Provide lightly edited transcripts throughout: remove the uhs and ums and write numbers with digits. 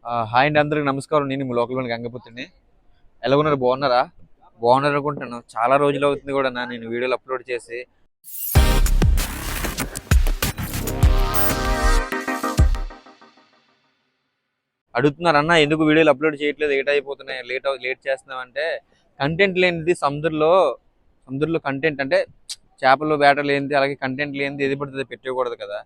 Hi అండి, అందరికి నమస్కారం. నేను మీ లోకల్ గంగపుత్రిని. ఎలా ఉన్నారు? బాగున్నారా? బాగున్నారు అనుకుంటాను. చాలా రోజులు అవుతుంది కూడా నేను వీడియోలు అప్లోడ్ చేసి. అడుగుతున్నారు, అన్న ఎందుకు వీడియోలు అప్లోడ్ చేయట్లేదు, లేట్ అయిపోతున్నాయి, లేట్ చేస్తున్నావు అంటే, కంటెంట్ లేనిది సముద్రంలో కంటెంట్ అంటే చేపలు వేట లేనిది, అలాగే కంటెంట్ లేనిది ఏది పడుతుంది పెట్టకూడదు కదా.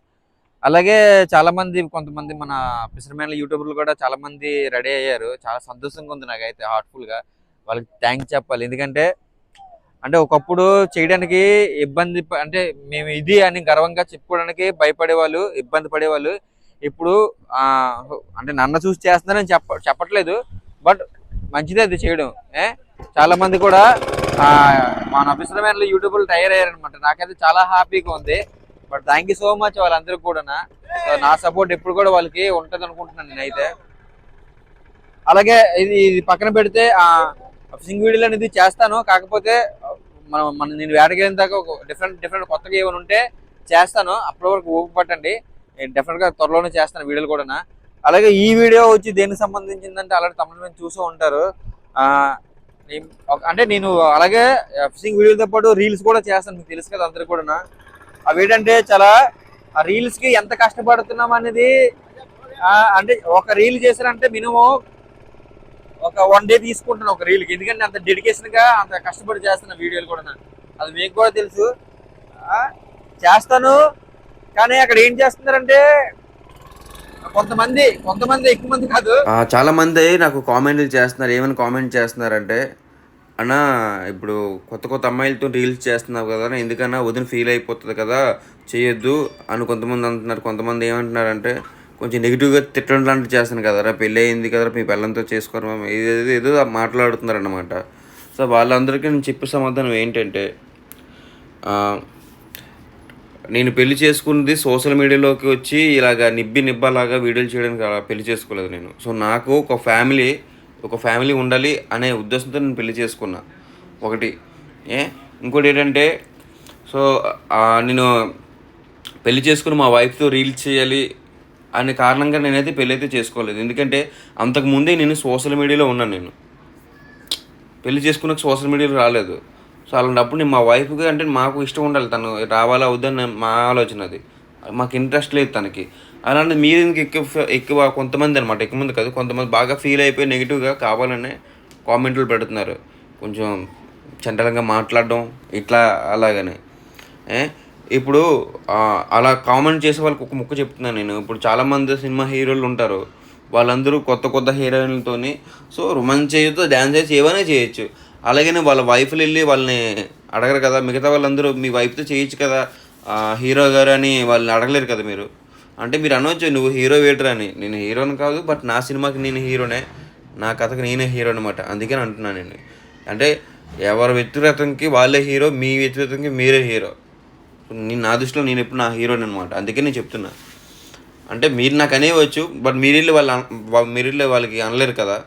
అలాగే చాలా మంది, కొంతమంది మన ఫిషర్మెన్ల యూట్యూబర్లు కూడా చాలా మంది రెడీ అయ్యారు. చాలా సంతోషంగా ఉంది నాకైతే, హార్ట్ఫుల్ గా వాళ్ళకి థ్యాంక్స్ చెప్పాలి. ఎందుకంటే ఒకప్పుడు చేయడానికి ఇబ్బంది అంటే మేము ఇది అని గర్వంగా చెప్పుకోవడానికి భయపడేవాళ్ళు, ఇబ్బంది పడేవాళ్ళు. ఇప్పుడు ఆ అంటే నన్ను చూసి చేస్తున్నారని చెప్పట్లేదు, బట్ మంచిదే అది చేయడం. చాలా మంది కూడా ఆ మన ఫిషర్మెన్ల యూట్యూబర్లు తయారయ్యారనమాట. నాకైతే చాలా హ్యాపీగా ఉంది. But thank you so much వాళ్ళందరికీ కూడా. నా సపోర్ట్ ఎప్పుడు కూడా వాళ్ళకి ఉంటది అనుకుంటున్నాను నేనైతే. అలాగే ఇది పక్కన పెడితే ఫిషింగ్ వీడియోలు అనేది చేస్తాను. కాకపోతే నేను వేటకి వెళ్ళిన దాకా ఒక డిఫరెంట్ కొత్తగా ఏమైనా ఉంటే చేస్తాను. అప్పటి వరకు ఓపిక పట్టండి. నేను డెఫినెట్ గా త్వరలోనే చేస్తాను వీడియోలు కూడా. అలాగే ఈ వీడియో వచ్చి దేనికి సంబంధించిందంటే, అలాంటి తమిళ చూస్తూ ఉంటారు. అంటే నేను అలాగే ఫిషింగ్ వీడియోతో పాటు రీల్స్ కూడా చేస్తాను. మీకు తెలుసు కదా అందరికి కూడా. అవి ఏంటంటే చాలా ఆ రీల్స్ కి ఎంత కష్టపడుతున్నాం అనేది, అంటే ఒక రీల్ చేశారంటే మినిమం ఒక 1 డే తీసుకుంటాను ఒక రీల్కి. ఎందుకంటే అంత డెడికేషన్ గా అంత కష్టపడి చేస్తున్న వీడియోలు కూడా. అది మీకు కూడా తెలుసు. చేస్తాను, కానీ అక్కడ ఏం చేస్తున్నారంటే కొంతమంది ఎక్కువ మంది కాదు, చాలా మంది నాకు కామెంట్లు చేస్తున్నారు. ఏమైనా కామెంట్ చేస్తున్నారంటే, అన్న ఇప్పుడు కొత్త అమ్మాయిలతో రీల్స్ చేస్తున్నావు కదా, ఎందుకన్నా వదిన ఫీల్ అయిపోతుంది కదా, చేయొద్దు అని కొంతమంది అంటున్నారు. కొంతమంది ఏమంటున్నారంటే కొంచెం నెగిటివ్గా తిట్టడం లాంటివి చేస్తాను కదరా, పెళ్ళి అయింది కదరా, మీ పిల్లలతో చేసుకోరు ఏదో మాట్లాడుతున్నారు అన్నమాట. సో వాళ్ళందరికీ నేను చెప్పే సమాధానం ఏంటంటే, నేను పెళ్లి చేసుకున్నది సోషల్ మీడియాలోకి వచ్చి ఇలాగ నిబ్బలాగా వీడియోలు చేయడానికి పెళ్లి చేసుకోలేదు నేను. సో నాకు ఒక ఫ్యామిలీ ఉండాలి అనే ఉద్దేశంతో నేను పెళ్లి చేసుకున్నా ఒకటి. ఇంకోటి ఏంటంటే, సో నేను పెళ్లి చేసుకుని మా వైఫ్తో రీల్స్ చేయాలి అనే కారణంగా నేనైతే పెళ్ళి అయితే చేసుకోలేదు. ఎందుకంటే అంతకుముందే నేను సోషల్ మీడియాలో ఉన్నాను. నేను పెళ్లి చేసుకున్నాక సోషల్ మీడియాలో రాలేదు. సో అలాంటప్పుడు నేను మా వైఫ్గా అంటే మాకు ఇష్టం ఉండాలి, తను రావాలా వద్దని మా ఆలోచన. అది మాకు ఇంట్రెస్ట్ లేదు తనకి. అలాంటి మీరు ఎక్కువ కొంతమంది అనమాట, ఎక్కువ మంది కాదు, కొంతమంది బాగా ఫీల్ అయిపోయి నెగిటివ్గా కావాలనే కామెంట్లు పెడుతున్నారు. కొంచెం చంటలంగా మాట్లాడడం ఇట్లా అలాగనే. ఇప్పుడు అలా కామెంట్ చేసే వాళ్ళకి ఒక ముక్క చెప్తున్నాను నేను. ఇప్పుడు చాలామంది సినిమా హీరోలు ఉంటారు, వాళ్ళందరూ కొత్త హీరోయిన్లతోని సో రొమాన్స్ చేయొచ్చు, డ్యాన్స్ చేయొచ్చు, ఏమైనా చేయొచ్చు. అలాగనే వాళ్ళ వైఫ్లు వెళ్ళి వాళ్ళని అడగరు కదా. మిగతా వాళ్ళందరూ మీ వైఫ్తో చేయొచ్చు కదా హీరో గారు అని వాళ్ళని అడగలేరు కదా మీరు. అంటే మీరు అనవచ్చు, నువ్వు హీరో వేటర్ అని. నేను హీరోని కాదు, బట్ నా సినిమాకి నేను హీరోనే, నా కథకి నేనే హీరో అనమాట. అందుకని అంటున్నాను నేను. అంటే ఎవరి వ్యక్తిగతంకి వాళ్ళే హీరో, మీ వ్యక్తిగతంకి మీరే హీరో. నా దృష్టిలో నేను ఎప్పుడు నా హీరోని అనమాట. అందుకే నేను చెప్తున్నా. అంటే మీరు నాకు అనేవచ్చు, బట్ మీరిల్లు వాళ్ళకి అనలేరు కదా.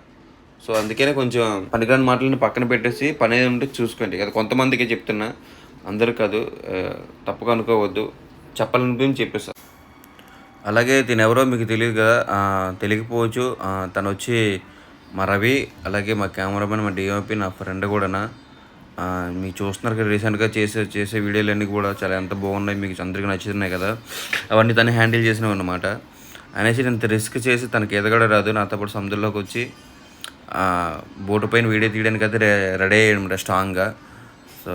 సో అందుకనే కొంచెం పనికిరాని మాటలను పక్కన పెట్టేసి పని ఏది ఉంటే చూసుకోండి. అది కొంతమందికి చెప్తున్నా, అందరూ కాదు. తప్పుగా అనుకోవద్దు, చెప్పాలని చెప్పేస్తా. అలాగే తిను ఎవరో మీకు తెలియదు కదా, తెలియకపోవచ్చు. తను వచ్చి మా రవి, అలాగే మా కెమెరామెన్, మా డిఓపి, నా ఫ్రెండ్ కూడా. మీకు చూస్తున్నారు కదా, రీసెంట్గా చేసే వీడియోలన్నీ కూడా చాలా ఎంత బాగున్నాయి, మీకు అందరికీ నచ్చుతున్నాయి కదా. అవన్నీ తను హ్యాండిల్ చేసినవి అన్నమాట. అనేసి నేను రిస్క్ చేసి తనకి ఎదగడం రాదు, నాతో పాటు సముద్రంలోకి వచ్చి బోటు పైన వీడియో తీయడానికి అయితే రెడీ అయ్యాడు స్ట్రాంగ్గా. So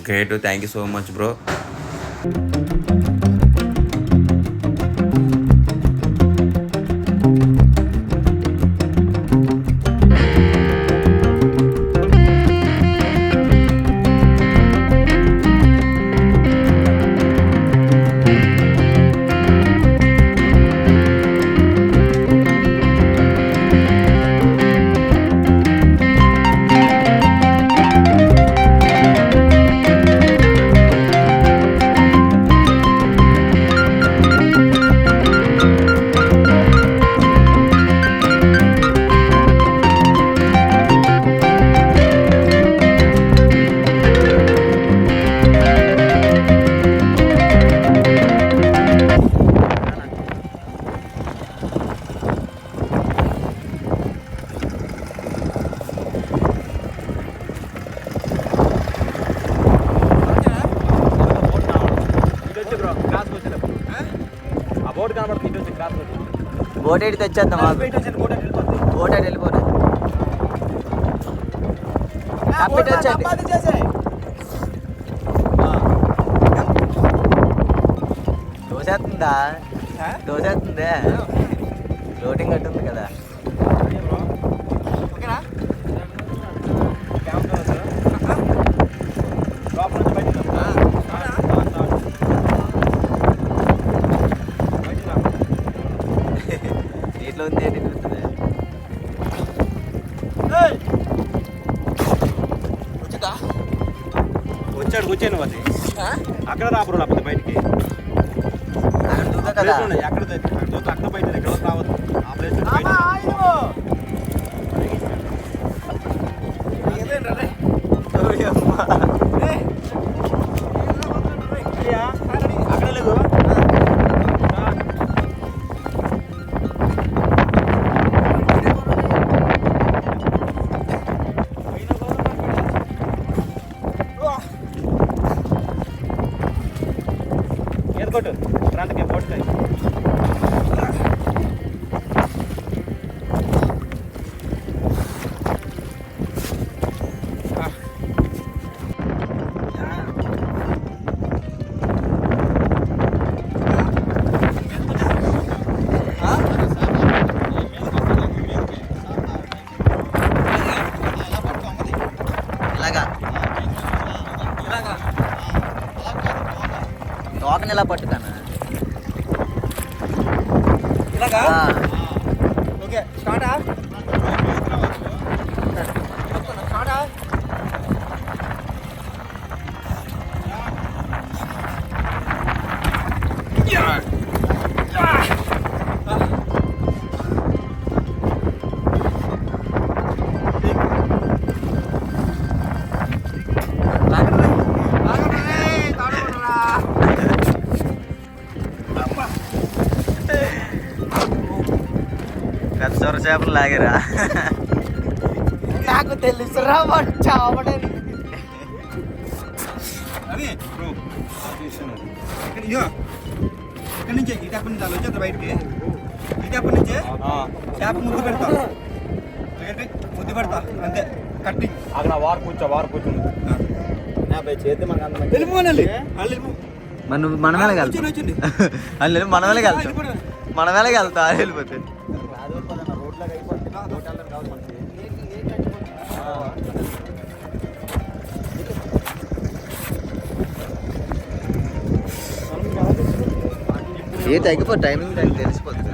great, thank you so much bro. Boat ఎడితే వచ్చేద్దాం బోట్ ఎడి వెళ్ళిపోతుంది దోసేస్తుందా దోసేస్తుందే లోటింగ్ కట్టుంది కదా నీటిలో ఉంది ఏంటి తెలుస్తుంది వచ్చాడు కూర్చొని అది అక్కడ రాబరు లేకపోతే బయటికి అక్కడ దూకా కదా ఎక్కడ అక్కడ బయట ఎక్కడ రావద్దు ఆ ప్లేస్ అక్కడ లేదు కొట్టు ప్రాంతకి పోస్తాయి తోకని ఇలా పట్టుకానా ఇలాగా ఓకే స్టార్టా స్టార్టా పెద్ద సొర చేపలు లాగారా నాకు తెలుసురా చావడని ఇక్కడ నుంచి ఈ టెప్ప నుంచి వచ్చేది బయటికి ఈ టెప్ప నుంచి చేప ముద్దు పెడతా ముద్దు పెడతా అంతే కట్టి అక్కడ వారు కూర్చుంది చేతి మనకు వెళ్ళిపోవాలి మన వేళకి వెళ్తాం అది మన వేళకి వెళ్తాం మన వేళకి వెళ్తా వెళ్ళిపోతే ఏ తగ్గిపో టైమింగ్ టైం తెలిసిపోతుంది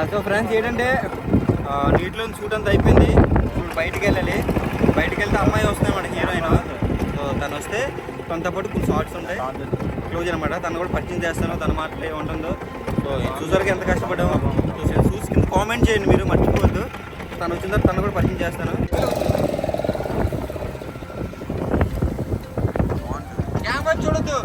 సో ఫ్రెండ్స్ ఏంటంటే నీటిలో షూట్ అంతా అయిపోయింది ఇప్పుడు బయటికి వెళ్ళాలి బయటికి వెళ్తే అమ్మాయి వస్తుంది మన హీరోయిన్ సో తను వస్తే తనతో పాటు కొన్ని షార్ట్స్ ఉంటాయి క్లోజ్ అనమాట తను కూడా పరిచయం చేస్తాను తన మాటలు ఏముంటుందో సో చూసరికి ఎంత కష్టపడ్డామో చూసి కింద కామెంట్ చేయండి మీరు మర్చిపోవద్దు తను వచ్చిన తర్వాత తను కూడా పరిచయం చేస్తాను క్యామెరా చూడొద్దు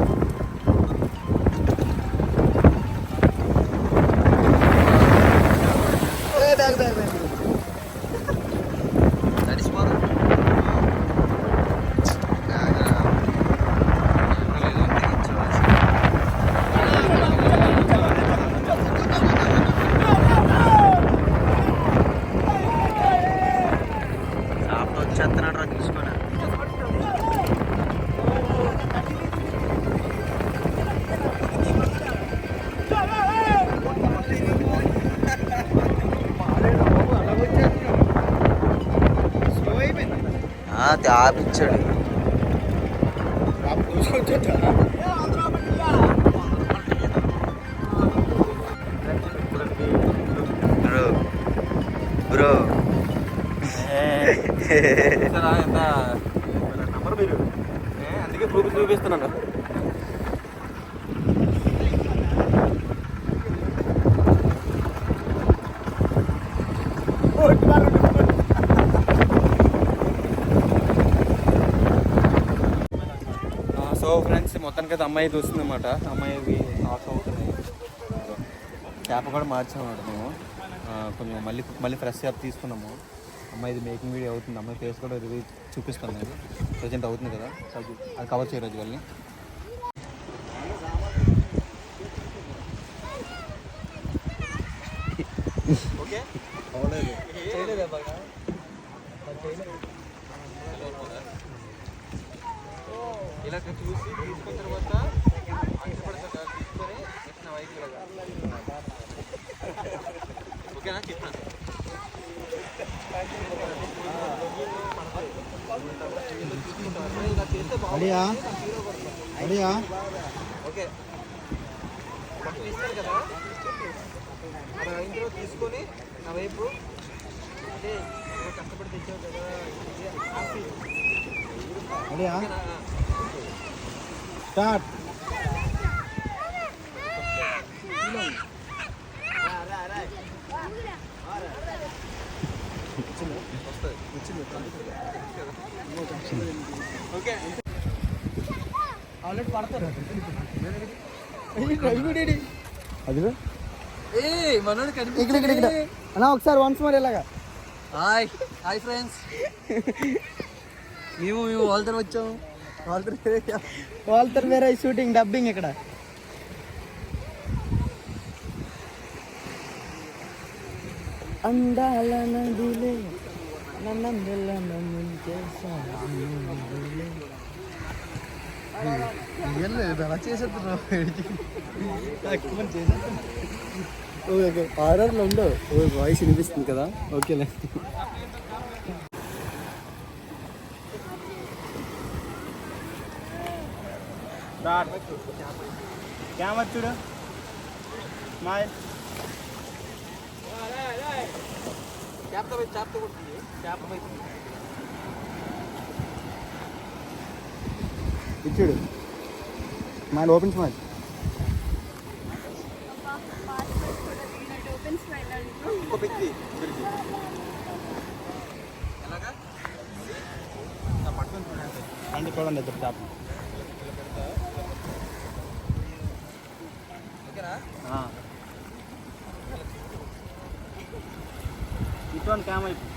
తాపిచ్చాడు. బ్రో బ్రో ఎంత నంబర్ మీరు అందుకే ప్రూఫ్ చూపిస్తున్నాను. సో ఫ్రెండ్స్ మొత్తానికి అయితే అమ్మాయి వస్తుంది అన్నమాట. అమ్మాయి ఆఫ్ అవుతుంది. చేప కూడా మార్చామన్నమాట మేము. కొంచెం మళ్ళీ ఫ్రెష్ చేప తీసుకున్నాము. అమ్మాయిది మేకింగ్ వీడియో అవుతుంది. అమ్మాయి ఫేస్ కూడా రివ్యూ చూపిస్తాను. అది ప్రజెంట్ అవుతుంది కదా, అది కవర్ చేయరోజు వాళ్ళని. ఓకే ఇలా చూసి తీసుకున్న తర్వాత తీసుకొని వైపు ఓకేనా చెప్తాను. ఓకే ఇస్తారు కదా, అలా ఇంట్లో తీసుకొని నా వైపు అంటే కష్టపడి తెచ్చావు కదా. స్టార్ట్. ఓకే ఆల్రెడీ పడతారు అది మనోడు ఇక్కడ అన్నా ఒకసారి వన్స్ మోర్ ఇలాగా. హాయ్ హాయ్ ఫ్రెండ్స్, మేము వాళ్ళతో వచ్చాము. వాళ్ళతో వేరే షూటింగ్ డబ్బింగ్ ఇక్కడ. అందాల నదిలే నన్నందల అలా చేసేస్తున్నావు. ఓకే ఆర్ఆర్లో ఉండవు, వాయిస్ వినిపిస్తుంది కదా. ఓకేలే. క్యామెరా చూడు. మాయ్ ఇచ్చాడు. Smile, open smile. అంటే చూడండి ఇద్దరు చేప. ఇటువంటి క్యామ్ అయిపోయింది.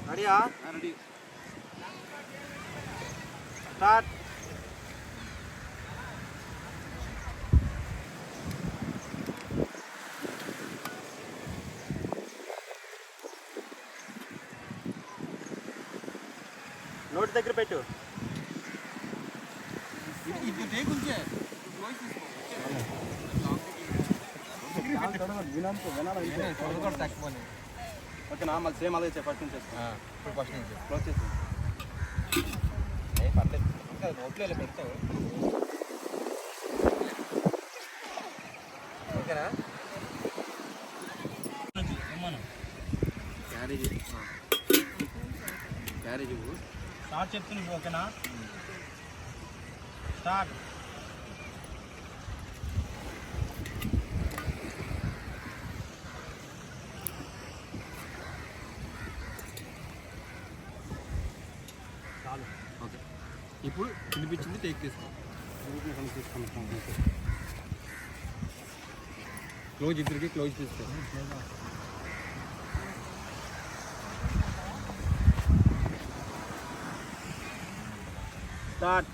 రెడీయా? రెడీ. స్టార్ట్. నోటి దగ్గర పెట్టు. ఓకేనా? మళ్ళీ సేమ్ అదే ఫస్ట్ నుంచి ఇప్పుడు ఫస్ట్ నుంచి క్లోజ్ చేసి పర్లేదు. నోట్లో ఇలా పెడతావు. ఓకేనా? క్యారేజ్ స్టార్ట్ చెప్తుంది. ఓకేనా? స్టార్ట్. ఓకే, ఇప్పుడు వినిపించింది టేక్ తీసుకో. క్లోజ్ ఇద్దరికి క్లోజ్ తీసుకో. స్టార్ట్.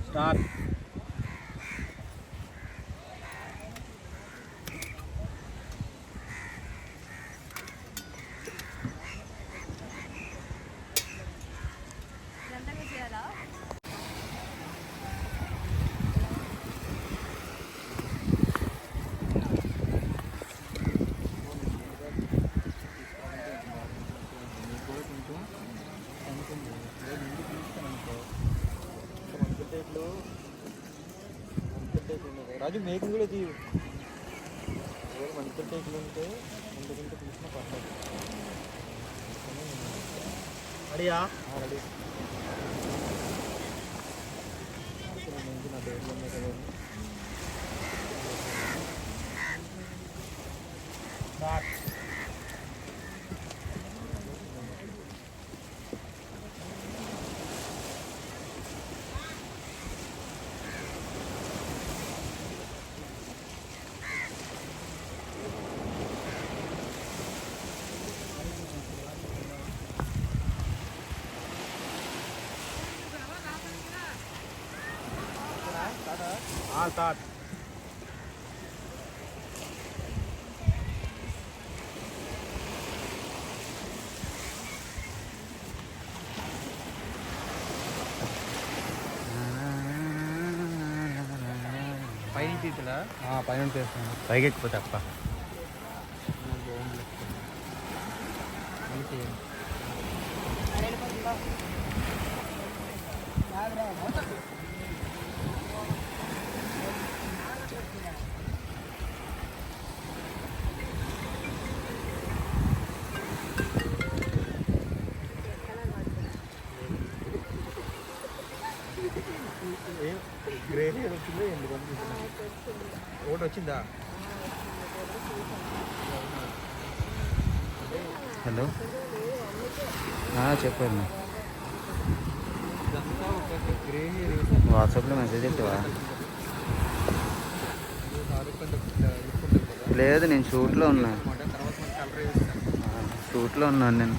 స్టార్ట్. రాజు మేకింగ్ కూడా తీయు. మంచి టేకులు ఉంటే ముందుకుంటే తీసిన పర్లేదు. రెడీయా? రెడీ. నా పేర్లు ఉన్నాయి కదా. స్టార్ట్. స్టార్ట్. పైన తీతులా? పైన తీస్తాను. పైకి ఎక్కిపోతే అప్ప గ్రే హెయిర్ వచ్చిందో ఎందుకు ఒకటి వచ్చిందా? హలో చెప్పండి. గ్రే హెయిర్ వాట్సాప్లో మెసేజ్ పెట్టావా? లేదు, నేను షూట్లో ఉన్నా. షూట్లో ఉన్నాను నేను.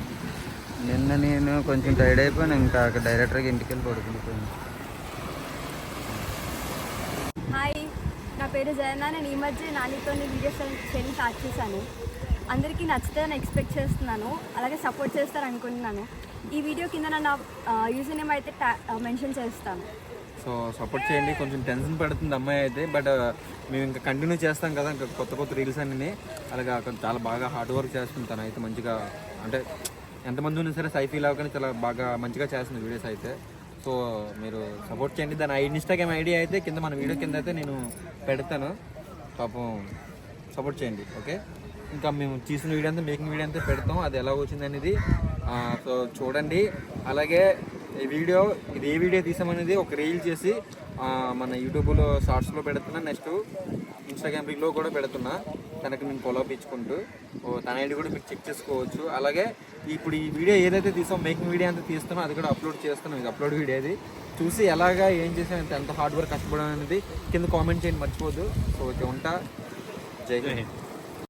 నేను కొంచెం టైర్డ్ అయిపోయాను. ఇంకా అక్కడ డైరెక్టర్గా ఇంటికి వెళ్ళి పడుకుండిపోయాను. హాయ్, నా పేరు జయన్న. నేను ఈ మధ్య నానితో వీడియోస్ చేయడం స్టార్ట్ చేశాను. అందరికీ నచ్చుతుందని ఎక్స్పెక్ట్ చేస్తున్నాను. అలాగే సపోర్ట్ చేస్తారు అనుకుంటున్నాను. ఈ వీడియో కింద నా యూజర్ నేమ్ అయితే మెన్షన్ చేస్తాను. సో సపోర్ట్ చేయండి. కొంచెం టెన్షన్ పడుతుంది అమ్మాయి అయితే, బట్ మేము ఇంకా కంటిన్యూ చేస్తాం కదా, ఇంకా కొత్త కొత్త రీల్స్ అన్నీ. అలాగే చాలా బాగా హార్డ్ వర్క్ చేస్తుంది తను అయితే. మంచిగా అంటే ఎంతమంది ఉన్నా సరే సై ఫీల్ అవ్వగానే చాలా బాగా మంచిగా చేస్తుంది వీడియోస్ అయితే. సో మీరు సపోర్ట్ చేయండి. దాని ఇన్స్టాగ్రామ్ ఐడి అయితే కింద మన వీడియో కింద అయితే నేను పెడతాను. పాపం సపోర్ట్ చేయండి. ఓకే, ఇంకా మేము తీసిన వీడియో అంతా మేకింగ్ వీడియో అంతా పెడతాం. అది ఎలా వచ్చింది అనేది సో చూడండి. అలాగే ఈ వీడియో ఇది ఏ వీడియో తీసామనేది ఒక రీల్ చేసి మన యూట్యూబ్లో షార్ట్స్లో పెడుతున్నా. నెక్స్ట్ ఇన్స్టాగ్రామ్ రీల్లో కూడా పెడుతున్నా. తనకి నేను ఫాలో అప్ ఇచ్చుకుంటూ తన ఐడి కూడా మీరు చెక్ చేసుకోవచ్చు. అలాగే ఇప్పుడు ఈ వీడియో ఏదైతే తీసామో మేకింగ్ వీడియో అంతా తీస్తానో అది కూడా అప్లోడ్ చేస్తున్నాం. ఇది అప్లోడ్ వీడియో అది చూసి ఎలాగా ఏం చేసాం, ఎంత హార్డ్ వర్క్ కష్టపడడం అనేది కింద కామెంట్ చేయండి మర్చిపోద్దు. సో ఓకే, ఉంటా. జై హింద్.